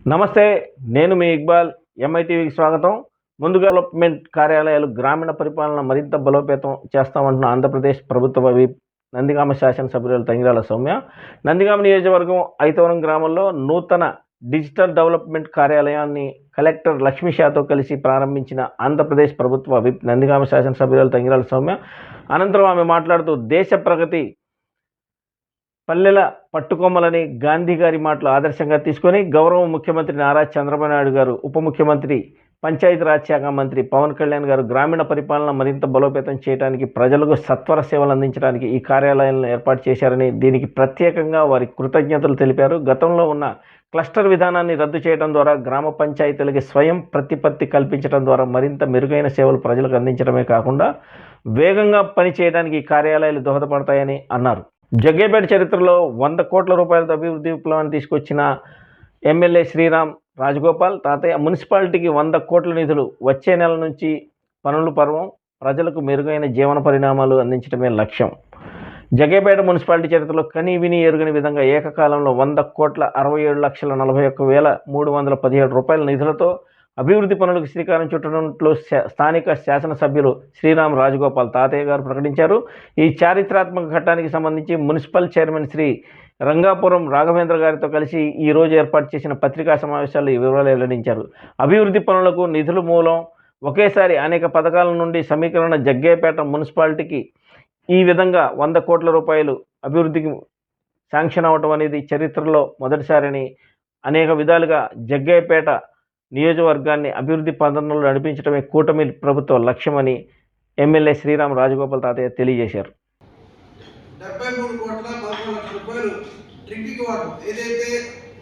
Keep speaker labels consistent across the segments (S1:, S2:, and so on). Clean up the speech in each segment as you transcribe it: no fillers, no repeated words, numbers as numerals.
S1: నమస్తే. నేను మీ ఇక్బాల్. ఎంఐటీవీకి స్వాగతం. ముందుగా డెవలప్మెంట్ కార్యాలయాలు గ్రామీణ పరిపాలన మరింత బలోపేతం చేస్తామంటున్న ఆంధ్రప్రదేశ్ ప్రభుత్వ విప్ నందిగామ శాసనసభ్యురాలు తంగిరాల సౌమ్య నందిగామ నియోజకవర్గం ఐతవరం గ్రామంలో నూతన డిజిటల్ డెవలప్మెంట్ కార్యాలయాన్ని కలెక్టర్ లక్ష్మీషాతో కలిసి ప్రారంభించిన ఆంధ్రప్రదేశ్ ప్రభుత్వ విప్ నందిగామ శాసనసభ్యురాలు తంగిరాల సౌమ్య అనంతరం ఆమె మాట్లాడుతూ దేశ ప్రగతి పల్లెల పట్టుకొమ్మలని గాంధీ గారి మాటలు ఆదర్శంగా తీసుకొని గౌరవ ముఖ్యమంత్రి నారా చంద్రబాబు నాయుడు గారు, ఉప ముఖ్యమంత్రి పంచాయతీరాజ్ శాఖ మంత్రి పవన్ కళ్యాణ్ గారు గ్రామీణ పరిపాలన మరింత బలోపేతం చేయడానికి, ప్రజలకు సత్వర సేవలు అందించడానికి ఈ కార్యాలయాలను ఏర్పాటు చేశారని, దీనికి ప్రత్యేకంగా వారి కృతజ్ఞతలు తెలిపారు. గతంలో ఉన్న క్లస్టర్ విధానాన్ని రద్దు చేయడం ద్వారా గ్రామ పంచాయతీలకి స్వయం ప్రతిపత్తి కల్పించడం ద్వారా మరింత మెరుగైన సేవలు ప్రజలకు అందించడమే కాకుండా వేగంగా పనిచేయడానికి ఈ కార్యాలయాలు దోహదపడతాయని అన్నారు. జగ్గయ్యపేట చరిత్రలో 100 కోట్ల రూపాయలతో అభివృద్ధి విప్లవాన్ని తీసుకొచ్చిన ఎమ్మెల్యే శ్రీరామ్ రాజగోపాల్ తాతయ్య మున్సిపాలిటీకి 100 కోట్ల నిధులు వచ్చే నెల నుంచి పనులు పర్వం, ప్రజలకు మెరుగైన జీవన పరిణామాలు అందించడమే లక్ష్యం. జగ్గయ్యపేట మున్సిపాలిటీ చరిత్రలో కని విని ఎరుగని విధంగా ఏకకాలంలో 100 కోట్ల 67,41,317 రూపాయల నిధులతో అభివృద్ధి పనులకు శ్రీకారం చుట్టడంలో స్థానిక శాసనసభ్యులు శ్రీరామ్ రాజగోపాల్ తాతయ్య గారు ప్రకటించారు. ఈ చారిత్రాత్మక ఘట్టానికి సంబంధించి మున్సిపల్ చైర్మన్ శ్రీ రంగాపురం రాఘవేంద్ర గారితో కలిసి ఈరోజు ఏర్పాటు చేసిన పత్రికా సమావేశాల్లో ఈ వివరాలు వెల్లడించారు. అభివృద్ధి పనులకు నిధులు మూలం ఒకేసారి అనేక పథకాల నుండి సమీకరణ జగ్గయ్యపేట మున్సిపాలిటీకి ఈ విధంగా 100 కోట్ల రూపాయలు అభివృద్ధికి శాంక్షన్ అవ్వటం అనేది చరిత్రలో మొదటిసారని, అనేక విధాలుగా జగ్గయ్యపేట నియోజకవర్గాన్ని అభివృద్ధి పథంలో నడిపించడమే కూటమి ప్రభుత్వ లక్ష్యమని ఎమ్మెల్యే శ్రీరామ్ రాజగోపాల్ తాతయ్య తెలియజేశారు.
S2: 73 కోట్ల 11 లక్షల రూపాయలు డ్రింకింగ్ వాటర్ ఏదైతే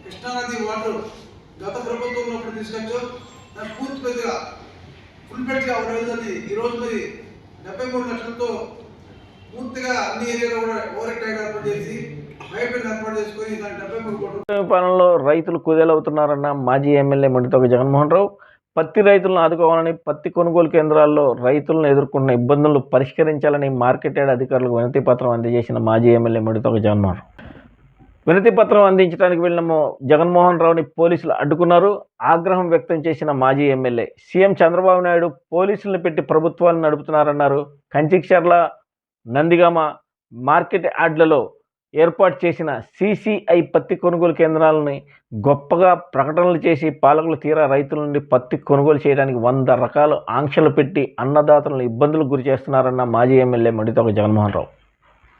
S2: కృష్ణానది వాటర్ గత ప్రభుత్వంలో తీసుకొచ్చో దాన్ని పూర్తిగా ఫుల్ఫిల్గా ఉండేది. ఈరోజు మరి 73 లక్షలతో పూర్తిగా అన్ని ఏరియాలో కూడా ఓవర్ ట్యాంక్ ఏర్పాటు చేసి
S1: పాలనలో రైతులు కుదేలవుతున్నారన్న మాజీ ఎమ్మెల్యే మండితోక జగన్మోహన్ రావు పత్తి రైతులను ఆదుకోవాలని, పత్తి కొనుగోలు కేంద్రాల్లో రైతులను ఎదుర్కొన్న ఇబ్బందులను పరిష్కరించాలని మార్కెట్ యార్డ్ అధికారులకు వినతి పత్రం అందజేసిన మాజీ ఎమ్మెల్యే మండితోక జగన్మోహన్ రావు వినతి పత్రం అందించడానికి వెళ్ళిన జగన్మోహన్ రావుని పోలీసులు అడ్డుకున్నారు. ఆగ్రహం వ్యక్తం చేసిన మాజీ ఎమ్మెల్యే సీఎం చంద్రబాబు నాయుడు పోలీసులను పెట్టి ప్రభుత్వాలను నడుపుతున్నారన్నారు. కంచిక్చర్ల, నందిగామ మార్కెట్ యార్డ్లలో ఏర్పాటు చేసిన CCI పత్తి కొనుగోలు కేంద్రాలని గొప్పగా ప్రకటనలు చేసి పాలకులు తీరా రైతుల నుండి పత్తి కొనుగోలు చేయడానికి 100 రకాల ఆంక్షలు పెట్టి అన్నదాతలను ఇబ్బందులకు గురి చేస్తున్నారన్న మాజీ ఎమ్మెల్యే మండితోక జగన్మోహన్ రావు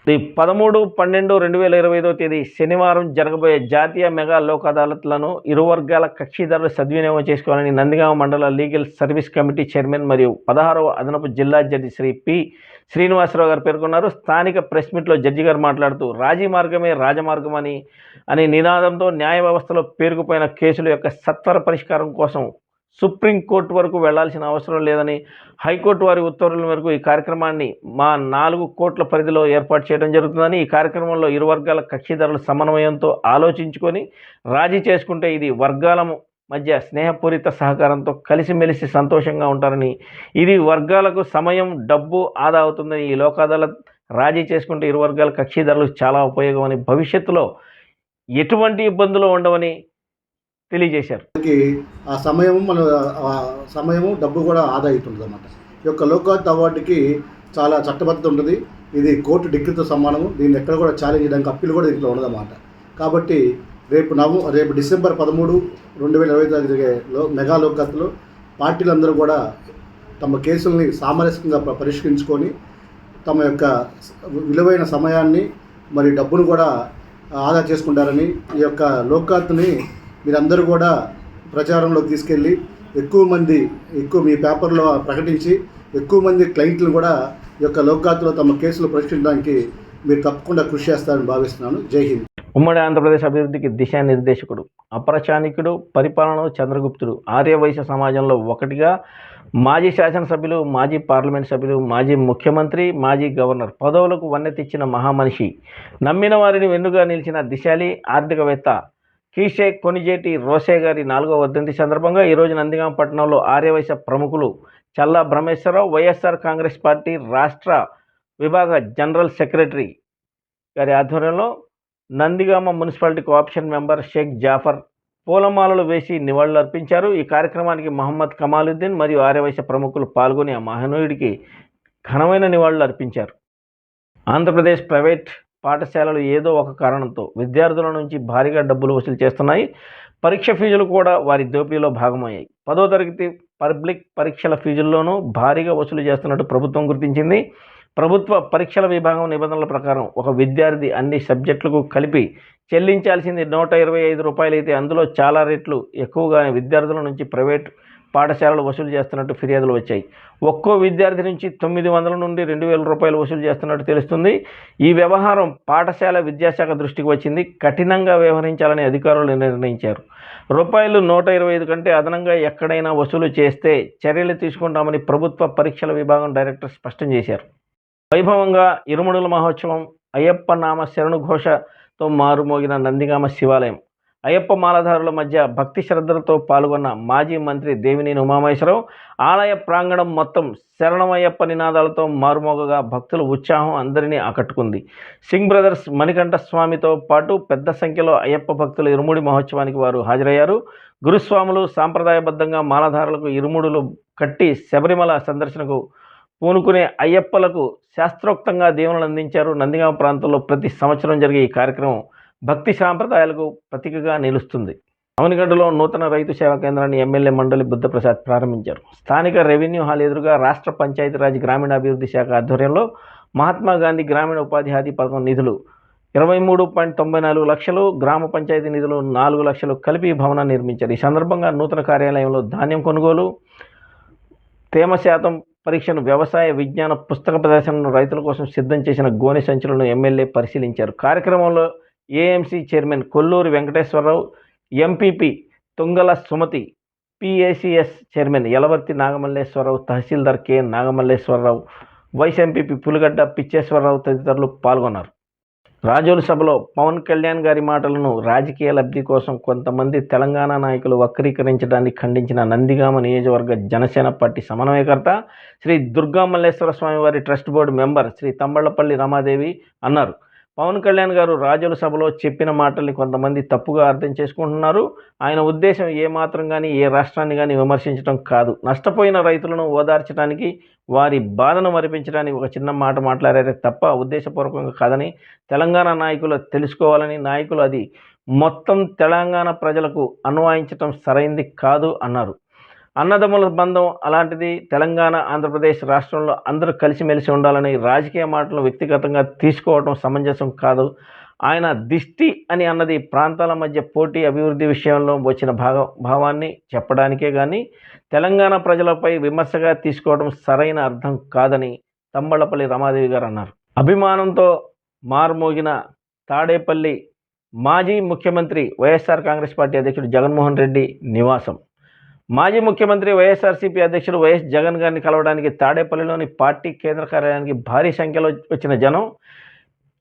S1: 13/12/2025 తేదీ శనివారం జరగబోయే జాతీయ మెగా లోక్ అదాలత్లను ఇరు వర్గాల కక్షిదారులు సద్వినియోగం చేసుకోవాలని నందిగామ మండల లీగల్ సర్వీస్ కమిటీ చైర్మన్ మరియు 16వ అదనపు జిల్లా జడ్జి శ్రీ పి శ్రీనివాసరావు గారు పేర్కొన్నారు. స్థానిక ప్రెస్ మీట్లో జడ్జి గారు మాట్లాడుతూ రాజీ మార్గమే రాజమార్గం అనే నినాదంతో న్యాయ వ్యవస్థలో పేరుకుపోయిన కేసుల యొక్క సత్వర పరిష్కారం కోసం సుప్రీంకోర్టు వరకు వెళ్లాల్సిన అవసరం లేదని, హైకోర్టు వారి ఉత్తర్వుల మేరకు ఈ కార్యక్రమాన్ని మా 4 కోట్ల పరిధిలో ఏర్పాటు చేయడం జరుగుతుందని, ఈ కార్యక్రమంలో ఇరు వర్గాల కక్షిదారుల సమన్వయంతో ఆలోచించుకొని రాజీ చేసుకుంటే ఇది వర్గాల మధ్య స్నేహపూరిత సహకారంతో కలిసిమెలిసి సంతోషంగా ఉంటారని, ఇది వర్గాలకు సమయం, డబ్బు ఆదా అవుతుందని, ఈ లోక్ అదాలత్ రాజీ చేసుకుంటే ఇరు వర్గాల కక్షిదారులకు చాలా ఉపయోగం అని, భవిష్యత్తులో ఎటువంటి ఇబ్బందులు ఉండవని తెలియజేశారు.
S3: ఆ సమయము డబ్బు కూడా ఆదా అవుతుంది అన్నమాట. ఈ యొక్క లోక్ అవార్డుకి చాలా చట్టబద్ధత ఉంటుంది. ఇది కోర్టు డిగ్రీతో సమానము. దీన్ని ఎక్కడ కూడా ఛాలెంజ్ చేయడానికి అప్పీల్ కూడా దీంట్లో ఉండదన్నమాట. కాబట్టి రేపు డిసెంబర్ 13, 2025 జరిగే మెగా లోక్సభలో పార్టీలందరూ కూడా తమ కేసుల్ని సామరస్యంగా పరిష్కరించుకొని తమ యొక్క విలువైన సమయాన్ని మరి డబ్బును కూడా ఆదా చేసుకుంటారని, ఈ యొక్క లోక్సభని మీరందరూ కూడా ప్రచారంలోకి తీసుకెళ్ళి ఎక్కువ మీ పేపర్లో ప్రకటించి ఎక్కువ మంది క్లయింట్లను కూడా ఈ యొక్క లోక్సభలో తమ కేసులు పరిష్కరించడానికి మీరు తప్పకుండా కృషి చేస్తారని భావిస్తున్నాను. జై హింద్.
S1: ఉమ్మడి ఆంధ్రప్రదేశ్ అభివృద్ధికి దిశానిర్దేశకుడు, అపరచానికుడు, పరిపాలన చంద్రగుప్తుడు, ఆర్యవైశ్య సమాజంలో ఒకటిగా మాజీ శాసనసభ్యులు, మాజీ పార్లమెంట్ సభ్యులు, మాజీ ముఖ్యమంత్రి, మాజీ గవర్నర్ పదవులకు వన్నె తెచ్చిన మహామనిషి, నమ్మిన వారిని వెన్నుగా నిలిచిన దిశాలి ఆర్థికవేత్త కీషే కొనిజేటి రోసే గారి 4వ వర్ధంతి సందర్భంగా ఈరోజు నందిగామ పట్టణంలో ఆర్యవైశ్య ప్రముఖులు Challa Brahmeswararao, YSR Congress party రాష్ట్ర విభాగ జనరల్ సెక్రటరీ గారి ఆధ్వర్యంలో Nandigama municipality co-option member Shaik Jafar, పూలమాలలు వేసి నివాళులర్పించారు. ఈ కార్యక్రమానికి మహమ్మద్ కమాలుద్దీన్ మరియు ఆర్యవైశ్య ప్రముఖులు పాల్గొని ఆ మహనీయుడికి ఘనమైన నివాళులు అర్పించారు. ఆంధ్రప్రదేశ్ ప్రైవేట్ పాఠశాలలు ఏదో ఒక కారణంతో విద్యార్థుల నుంచి భారీగా డబ్బులు వసూలు చేస్తున్నాయి. పరీక్ష ఫీజులు కూడా వారి దోపిడీలో భాగమయ్యాయి. 10వ తరగతి పబ్లిక్ పరీక్షల ఫీజుల్లోనూ భారీగా వసూలు చేస్తున్నట్టు ప్రభుత్వం గుర్తించింది. ప్రభుత్వ పరీక్షల విభాగం నిబంధనల ప్రకారం ఒక విద్యార్థి అన్ని సబ్జెక్టులకు కలిపి చెల్లించాల్సింది 125 రూపాయలు అయితే అందులో చాలా రెట్లు ఎక్కువగా విద్యార్థుల నుంచి ప్రైవేట్ పాఠశాలలు వసూలు చేస్తున్నట్టు ఫిర్యాదులు వచ్చాయి. ఒక్కో విద్యార్థి నుంచి 900 నుండి 2000 రూపాయలు వసూలు చేస్తున్నట్టు తెలుస్తుంది. ఈ వ్యవహారం పాఠశాల విద్యాశాఖ దృష్టికి వచ్చింది. కఠినంగా వ్యవహరించాలని అధికారులు నిర్ణయించారు. రూపాయలు 125 కంటే అదనంగా ఎక్కడైనా వసూలు చేస్తే చర్యలు తీసుకుంటామని ప్రభుత్వ పరీక్షల విభాగం డైరెక్టర్ స్పష్టం చేశారు. వైభవంగా ఇరుముడుల మహోత్సవం, అయ్యప్ప నామ శరణుఘోషతో మారుమోగిన నందిగామ శివాలయం. అయ్యప్ప మాలధారుల మధ్య భక్తి శ్రద్ధలతో పాల్గొన్న మాజీ మంత్రి దేవినేని ఉమామహేశ్వరరావు ఆలయ ప్రాంగణం మొత్తం శరణమయ్యప్ప నినాదాలతో మారుమోగగా భక్తుల ఉత్సాహం అందరినీ ఆకట్టుకుంది. సింగ్ బ్రదర్స్ మణికంఠ స్వామితో పాటు పెద్ద సంఖ్యలో అయ్యప్ప భక్తులు ఇరుముడి మహోత్సవానికి వారు హాజరయ్యారు. గురుస్వాములు సాంప్రదాయబద్ధంగా మాలధారులకు ఇరుముడులు కట్టి శబరిమల సందర్శనకు పూనుకునే అయ్యప్పలకు శాస్త్రోక్తంగా దీవెనలు అందించారు. నందిగామ ప్రాంతంలో ప్రతి సంవత్సరం జరిగే ఈ కార్యక్రమం భక్తి సాంప్రదాయాలకు ప్రతీకగా నిలుస్తుంది. అవనిగడ్డలో నూతన రైతు సేవా కేంద్రాన్ని ఎమ్మెల్యే మండలి బుద్ధప్రసాద్ ప్రారంభించారు. స్థానిక రెవెన్యూ హాల్ ఎదురుగా రాష్ట్ర పంచాయతీరాజ్ గ్రామీణాభివృద్ధి శాఖ ఆధ్వర్యంలో మహాత్మా గాంధీ గ్రామీణ ఉపాధి హామీ పథకం నిధులు 23.94 లక్షలు, గ్రామ పంచాయతీ నిధులు 4 లక్షలు కలిపి భవనాన్ని నిర్మించారు. ఈ సందర్భంగా నూతన కార్యాలయంలో ధాన్యం కొనుగోలు, తేమ శాతం పరీక్షను, వ్యవసాయ విజ్ఞాన పుస్తక ప్రదర్శనను, రైతుల కోసం సిద్ధం చేసిన గోనె సంచులను ఎమ్మెల్యే పరిశీలించారు. కార్యక్రమంలో AMC chairman Kolluri Venkateswararao, MPP Tungala Sumathi, PACS chairman Yalavarthi Nagamalleswararao, tahsildar K Nagamalleswararao, vice MPP Puligadda Pichheswararao తదితరులు పాల్గొన్నారు. రాజోలు సభలో పవన్ కళ్యాణ్ గారి మాటలను రాజకీయ లబ్ధి కోసం కొంతమంది తెలంగాణ నాయకులు వక్రీకరించడాన్ని ఖండించిన నందిగామ నియోజకవర్గ జనసేన పార్టీ సమన్వయకర్త శ్రీ దుర్గా మల్లేశ్వర స్వామి వారి trust board member Shri Thamballapalli Ramadevi అన్నారు. పవన్ కళ్యాణ్ గారు రాజోలు సభలో చెప్పిన మాటల్ని కొంతమంది తప్పుగా అర్థం చేసుకుంటున్నారు. ఆయన ఉద్దేశం ఏమాత్రం కానీ ఏ రాష్ట్రాన్ని కానీ విమర్శించడం కాదు, నష్టపోయిన రైతులను ఓదార్చడానికి, వారి బాధను మరిపించడానికి ఒక చిన్న మాట మాట్లాడారే తప్ప ఉద్దేశపూర్వకంగా కాదని తెలంగాణ నాయకులు తెలుసుకోవాలని, నాయకులు అది మొత్తం తెలంగాణ ప్రజలకు అన్వయించడం సరైంది కాదు అన్నారు. అన్నదమ్ముల బంధం అలాంటిది. తెలంగాణ, ఆంధ్రప్రదేశ్ రాష్ట్రంలో అందరూ కలిసిమెలిసి ఉండాలని రాజకీయ మాటలు వ్యక్తిగతంగా తీసుకోవడం సమంజసం కాదు. ఆయన దిష్టి అని అన్నది ప్రాంతాల మధ్య పోటీ, అభివృద్ధి విషయంలో వచ్చిన భావాన్ని చెప్పడానికే కానీ తెలంగాణ ప్రజలపై విమర్శగా తీసుకోవడం సరైన అర్థం కాదని తంబళ్లపల్లి రమాదేవి గారు అన్నారు. అభిమానంతో మారుమోగిన తాడేపల్లి మాజీ ముఖ్యమంత్రి వైఎస్ఆర్ కాంగ్రెస్ పార్టీ అధ్యక్షుడు జగన్మోహన్ రెడ్డి నివాసం. మాజీ ముఖ్యమంత్రి వైఎస్ఆర్సీపీ అధ్యక్షుడు వైఎస్ జగన్ గారిని కలవడానికి తాడేపల్లిలోని పార్టీ కేంద్ర కార్యాలయానికి భారీ సంఖ్యలో వచ్చిన జనం,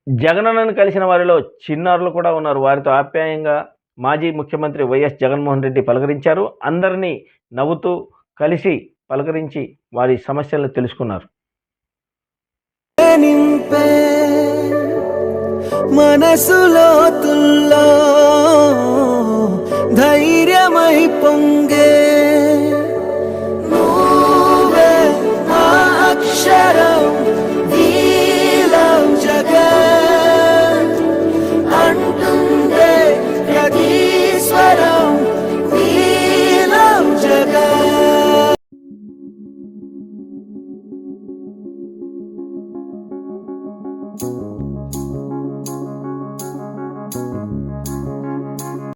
S1: జగనన్నను కలిసిన వారిలో చిన్నారులు కూడా ఉన్నారు. వారితో ఆప్యాయంగా మాజీ ముఖ్యమంత్రి వైఎస్ జగన్మోహన్ రెడ్డి పలకరించారు. అందరినీ నవ్వుతూ కలిసి పలకరించి వారి సమస్యలను తెలుసుకున్నారు.
S4: మనసులో తుల్లో ధైర్యం